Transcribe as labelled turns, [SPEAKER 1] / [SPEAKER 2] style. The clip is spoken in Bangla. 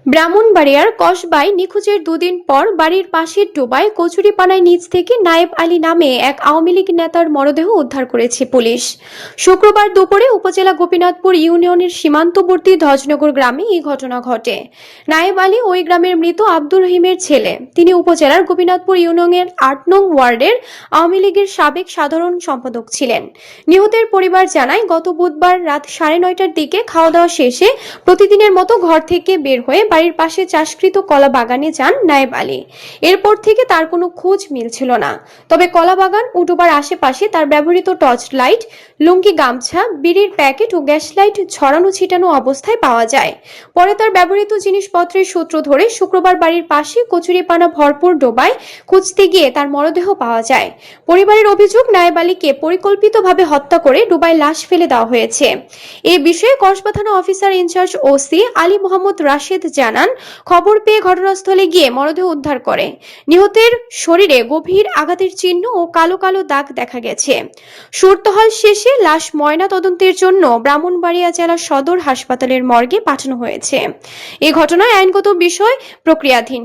[SPEAKER 1] ব্রাহ্মণবাড়িয়ার কসবায় নিখোঁজের দুদিন পর বাড়ির পাশের ডোবায় কচুরিপানায় নিচ থেকে নায়েব আলী নামে এক আওয়ামী লীগ নেতার মরদেহ উদ্ধার করেছে পুলিশ। শুক্রবার দুপুরে উপজেলা গোপীনাথপুর ইউনিয়নের সীমান্তবর্তী ধজনগর গ্রামে এই ঘটনা ঘটে। নায়েব আলী ওই গ্রামের মৃত আব্দুর রহিমের ছেলে। তিনি উপজেলার গোপীনাথপুর ইউনিয়নের ৮ নং ওয়ার্ডের আওয়ামী লীগের সাবেক সাধারণ সম্পাদক ছিলেন। নিহতের পরিবার জানায়, গত বুধবার রাত ৯:৩০টার দিকে খাওয়া দাওয়া শেষে প্রতিদিনের মতো ঘর থেকে বের হয়ে বাড়ির পাশে চাষকৃত কলা বাগানে যান নায়েব আলী। এরপর থেকে তার কোনো খোঁজ মিলছিল না। তবে কলা বাগান ও ডোবার আশেপাশে তার ব্যবহৃত টর্চ লাইট, লুঙ্গি, গামছা, বিড়ির প্যাকেট ও গ্যাস লাইট ছড়ানো ছিটানো অবস্থায় পাওয়া যায়। পরে তার ব্যবহৃত জিনিসপত্রের সূত্র ধরে শুক্রবার বাড়ির পাশে কচুরিপানা ভরপুর ডোবায় খুঁজতে গিয়ে তার মরদেহ পাওয়া যায়। পরিবারের অভিযোগ, নায়েব আলীকে পরিকল্পিতভাবে হত্যা করে ডোবায় লাশ ফেলে দেওয়া হয়েছে। এ বিষয়ে কসবা থানা officer in charge OC Ali Mohammad Rashed জানান, খবর পেয়ে ঘটনাস্থলে গিয়ে মরদেহ উদ্ধার করে। নিহতের শরীরে গভীর আঘাতের চিহ্ন ও কালো কালো দাগ দেখা গেছে। সুরতহাল শেষে লাশ ময়না তদন্তের জন্য ব্রাহ্মণবাড়িয়া জেলা সদর হাসপাতালের মর্গে পাঠানো হয়েছে। এ ঘটনায় আইনগত বিষয় প্রক্রিয়াধীন।